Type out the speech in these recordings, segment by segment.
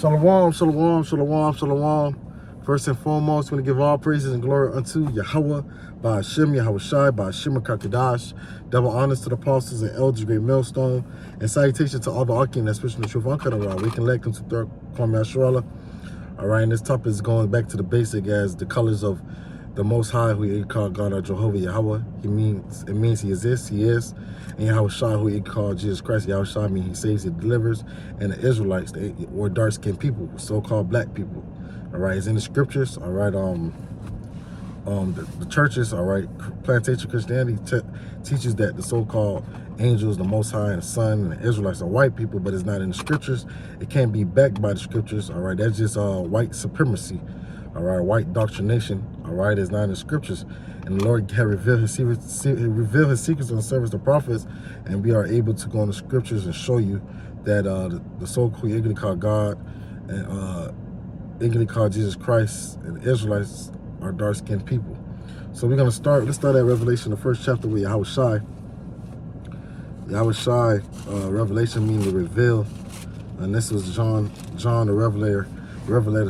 Shalom, shalom, shalom, shalom. First and foremost, we want to give all praises and glory unto Yahweh, by Hashem, Yahweh Shai, by Hashem Kakadash. Double honors to the apostles and elders, great millstone, and salutation to all the Akim that's pushing the truth uncut around. We can let come to third Kwame Asherallah. All right, and this topic is going back to the basic as the colors of the Most High, who he called God or Jehovah Yahweh. It means he exists, he is. And Yahweh Shai, who he called Jesus Christ. Yahweh Shai means he saves, he delivers. And the Israelites, or dark-skinned people, so-called black people. All right, it's in the scriptures. All right, the churches, all right, plantation Christianity teaches that the so-called angels, the Most High, and the Son, and the Israelites are white people, but it's not in the scriptures. It can't be backed by the scriptures. All right, that's just white supremacy. All right, white doctrination. All right, it's not in the scriptures. And the Lord had revealed his secrets on the service of the prophets, and we are able to go in the scriptures and show you that the so-called ignorantly called God and ignorantly called Jesus Christ and the Israelites are dark-skinned people. So we're gonna start. Let's start at Revelation, the first chapter with Yahweh Shai. Yahweh Shai, revelation meaning to reveal, and this was John the Revelator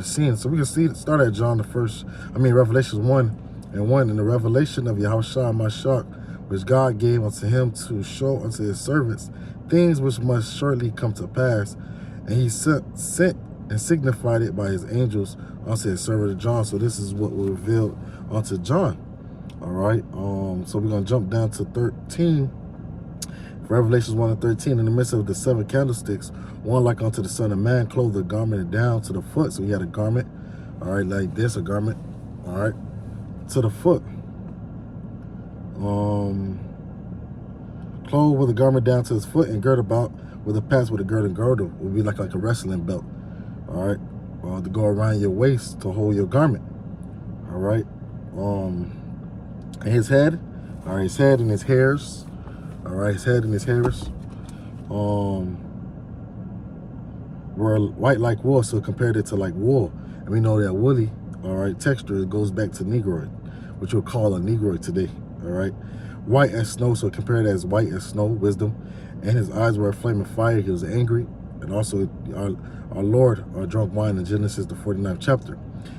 seeing. So we can start at Revelation 1:1, in the revelation of Yahweh Shai Mashak, which God gave unto him to show unto his servants things which must shortly come to pass, and he sent and signified it by his angels unto his servant John. So this is what was revealed unto John. All right, so we're gonna jump down to 13. Revelations 1:13, in the midst of the 7 candlesticks, one like unto the Son of Man, clothed the garment down to the foot. So he had a garment, all right, like this, a garment, all right, to the foot. Clothed with a garment down to his foot, and girt about with a pass with a girdle would be like a wrestling belt, all right, to go around your waist to hold your garment, all right. And his head, all right, his head and his hairs. All right, his head and his hairs were white like wool, so compared it to like wool. And we know that woolly, all right, texture, it goes back to Negroid, which we'll call a Negroid today, all right. White as snow, so compared as white as snow, wisdom. And his eyes were a flame of fire, he was angry. And also our Lord drunk wine in Genesis, the 49th chapter.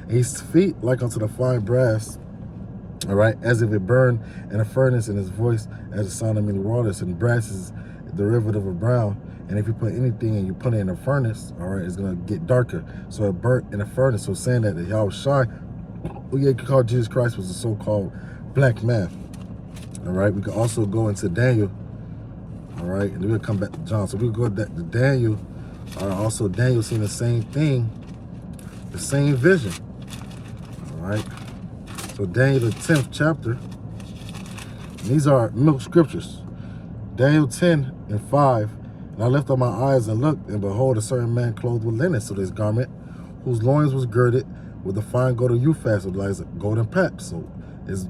And his feet like unto the fine brass, all right, as if it burned in a furnace, and his voice as the sound of many waters. And brass is the derivative of brown. And if you put anything and you put it in a furnace, all right, it's going to get darker. So it burnt in a furnace. So saying that the Yahweh Shai, who you could call Jesus Christ, was a so-called black man. All right, we could also go into Daniel, all right, and we'll come back to John. So we'll go to Daniel. Also, Daniel seen the same thing, the same vision, all right. So Daniel, the 10th chapter, and these are milk scriptures. Daniel 10:5, and I lifted up my eyes and looked, and behold, a certain man clothed with linen, so this garment, whose loins was girded with the fine gold of Uphaz, so like a golden pap. So it's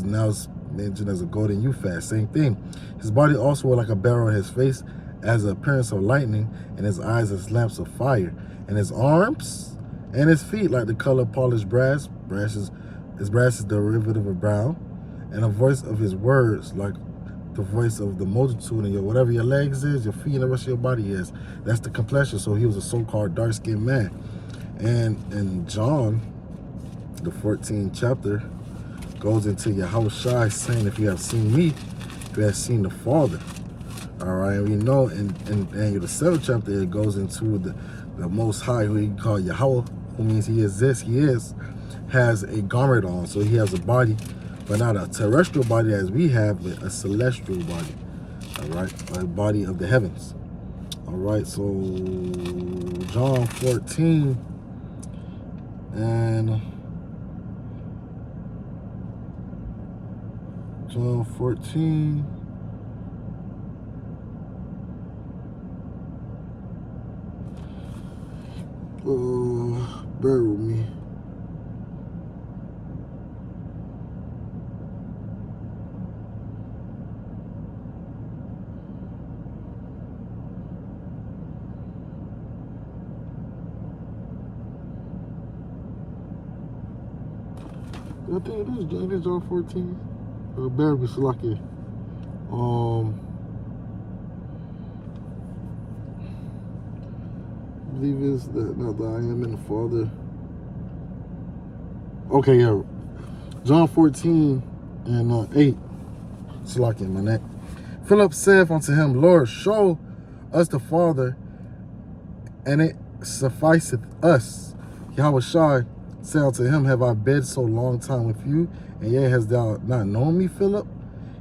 now mentioned as a golden Uphaz, same thing. His body also was like a barrel, in his face as the appearance of lightning, and his eyes as lamps of fire, and his arms and his feet like the color of polished brass. His brass is the derivative of brown, and the voice of his words like the voice of the multitude, and whatever your legs is, your feet, and the rest of your body is. That's the complexion. So he was a so-called dark-skinned man. And in John, the 14th chapter, goes into Yahweh Shai saying, if you have seen me, you have seen the Father. All right, and we know in Daniel the 7th chapter, it goes into the Most High, who he called Yahweh, who means he exists, he is, has a garment on. So he has a body, but not a terrestrial body as we have, but a celestial body, all right, a body of the heavens. All right, so John 14 and John 14 bear with me. I think it is John 14. Bear with me, Salaki. believe is that not the I am and the Father. Okay, yeah. John 14 and 8. It's locking my neck. Philip said unto him, Lord, show us the Father, and it sufficeth us. Yahushua said unto him, have I been so long time with you, and yet hast thou not known me, Philip?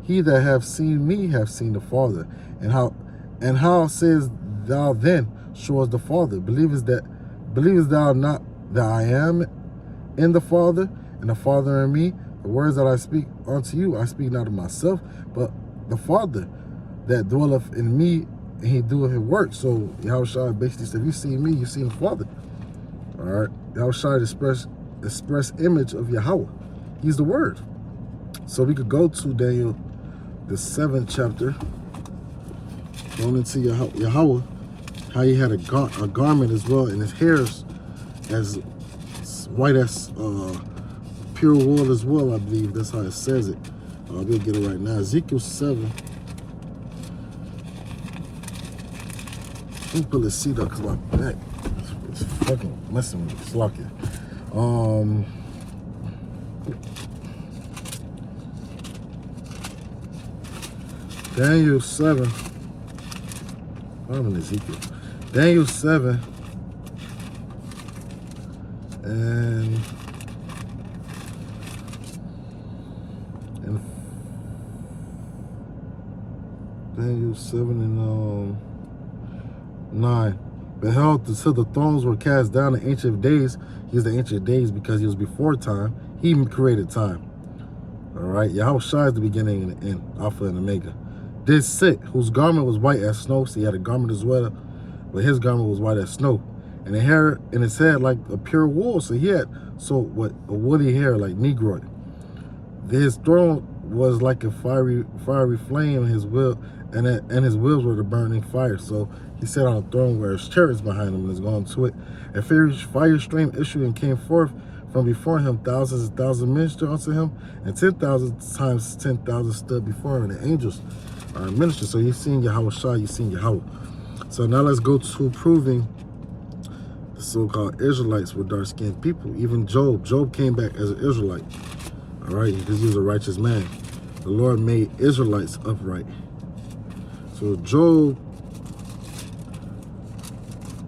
He that hath seen me hath seen the Father. And how sayest thou then, show us the Father? Believest thou not that I am in the Father, and the Father in me? The words that I speak unto you, I speak not of myself, but the Father that dwelleth in me, and he doeth his work. So Yahushua basically said, if you see me, you see the Father. All right. Yahushua express image of Yahweh. He's the Word. So we could go to Daniel, the 7th chapter, going into Yahweh, how he had a garment as well, and his hair's as white as pure wool as well, I believe. That's how it says it. We'll get it right now. Ezekiel 7. Let me pull this seat up because my back is fucking messing with me. It's lucky. Daniel 7. I'm in Ezekiel. Daniel 7. And Daniel 7 and 9. Beheld, till the thrones were cast down, the Ancient of Days. He's the Ancient of Days because he was before time. He created time. All right. Yahushua is the beginning and the end, Alpha and Omega. Did sit, whose garment was white as snow. So he had a garment as well, but his garment was white as snow. And the hair in his head like a pure wool. So he had a woolly hair like Negroid. His throne was like a fiery flame. His wheel and his wheels were the burning fire. So he sat on a throne where his chariots behind him and is going to it. And fire stream issued and came forth from before him. Thousands and thousands ministered unto him, and 10,000 times 10,000 stood before him. And the angels are ministers. So you've seen Yahushua, you've seen Yahweh. So now let's go to proving the so-called Israelites were dark-skinned people. Even Job came back as an Israelite. All right, because he was a righteous man. The Lord made Israelites upright. So Job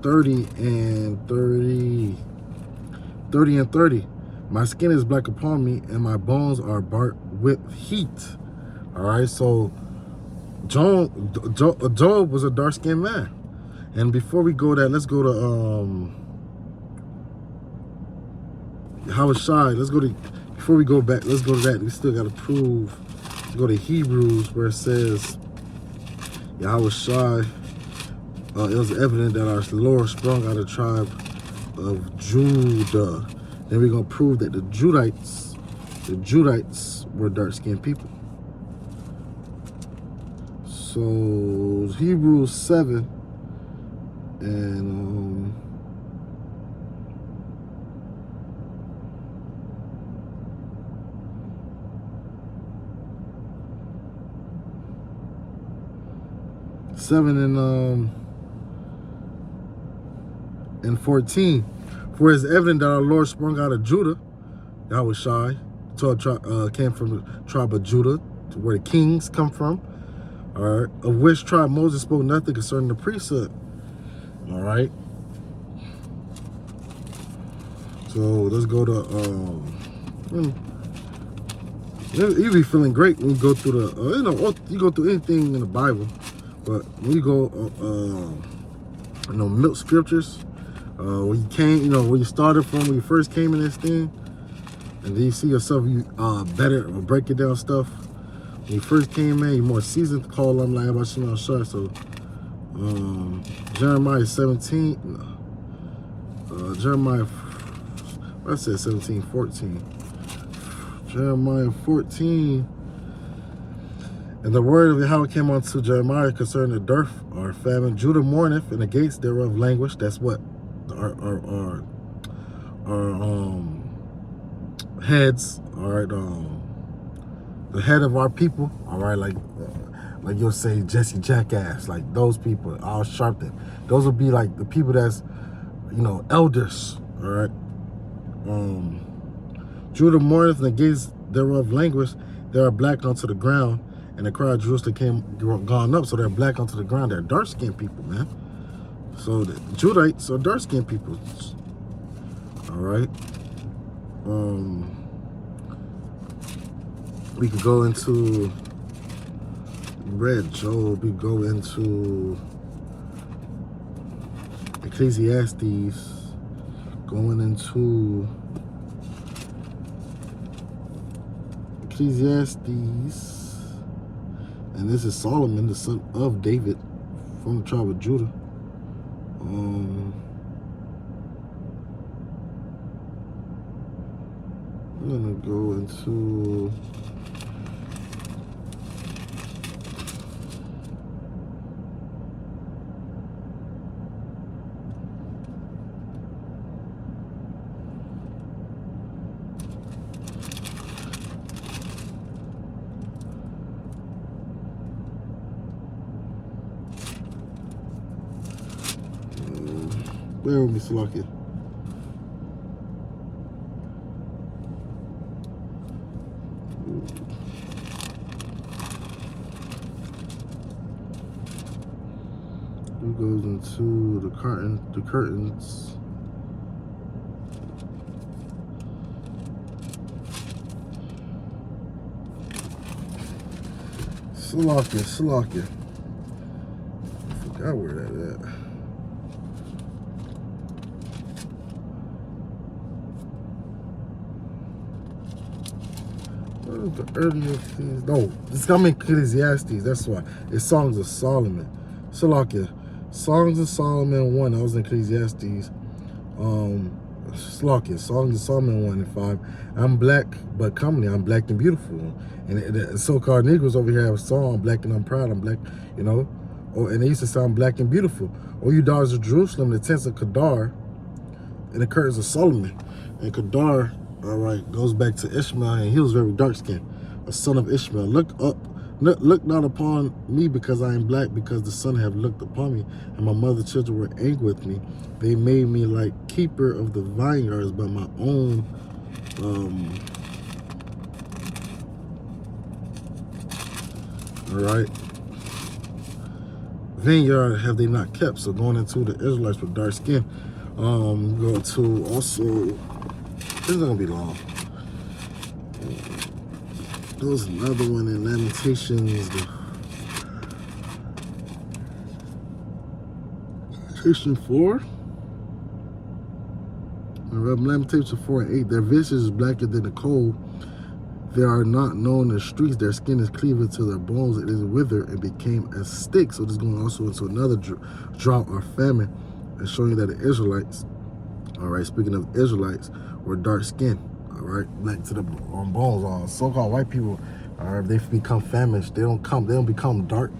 30 and 30. My skin is black upon me, and my bones are burnt with heat. All right, so Job was a dark-skinned man. And before we go there, let's go to Yahushua. Let's go to, before we go back, let's go to that. We still got to prove. Let's go to Hebrews, where it says Yahushua, it was evident that our Lord sprung out of the tribe of Judah. Then we're going to prove that the Judites were dark-skinned people. So Hebrews 7 and 14. For it is evident that our Lord sprung out of Judah, Yahushua, came from the tribe of Judah, to where the kings come from. All right, of which tribe Moses spoke nothing concerning the priesthood. All right. So let's go to you be feeling great when you go through the you go through anything in the Bible, but when you go milk scriptures, where you came, where you started from, when you first came in this thing, and then you see yourself better or break it down stuff. When you first came in, you're more seasoned to call them like about Shimon Shah. So Jeremiah 17, I said 17, 14. Jeremiah 14. And the word of Yahweh came unto Jeremiah concerning the dearth or famine. Judah mourneth, and the gates thereof languish. That's what our heads, all right, the head of our people, all right, like you'll say Jesse Jackass, like those people, Al Sharpton. Those will be like the people that's you know, elders, all right? Judah mourneth, and the gates thereof languish. They are black unto the ground, and the cry of Jerusalem gone up, so they're black unto the ground. They're dark-skinned people, man. So the Judites are dark-skinned people, all right? We could go into read Job, we go into Ecclesiastes, going into Ecclesiastes, and this is Solomon, the son of David, from the tribe of Judah. I'm gonna go into bear with me, Salakia. It goes into the curtains. Salakia. I forgot where that at. The earliest things. No, it's coming Ecclesiastes. That's why it's Songs of Solomon. Salakia, Songs of Solomon 1. I was in Ecclesiastes. Salakia, Songs of Solomon 1 and 5. I'm black but comely. I'm black and beautiful. And the so-called Negroes over here have a song. I'm black and I'm proud. I'm black. You know. Oh, and they used to sound black and beautiful. Oh, you daughters of Jerusalem, the tents of Kedar, and the curtains of Solomon. And Kedar, all right, goes back to Ishmael, and he was very dark-skinned, a son of Ishmael. Look not upon me because I am black, because the sun have looked upon me, and my mother's children were angry with me. They made me like keeper of the vineyards, but my own all right, vineyard have they not kept. So going into the Israelites with dark skin. Go to also, this is gonna be long. There's another one in Lamentations. Lamentation 4. Lamentation 4 and 8. Their visage is blacker than the coal. They are not known as streets. Their skin is cleaved to their bones. It is withered and became as stick. So this is going also into another drought or famine, and showing that the Israelites, all right, speaking of Israelites, were dark skinned, all right, black to the bones. So-called white people, they become famished. They don't become dark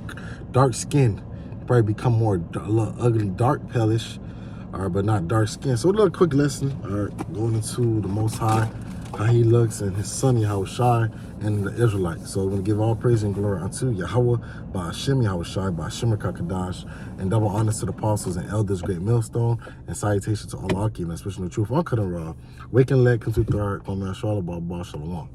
skinned. They probably become more a little ugly, dark, palish, all right, but not dark skinned. So a little quick lesson, all right, going into the Most High, how he looks, and his son Yahushai, and the Israelites. So we're going to give all praise and glory unto Yahweh, by Hashem Yahushai, by Hashem Kakadash, and double honors to the apostles and elders, great millstone, and salutations to all Akim, especially the truth. Uncut and raw. Wake and let, come to third, Shalom.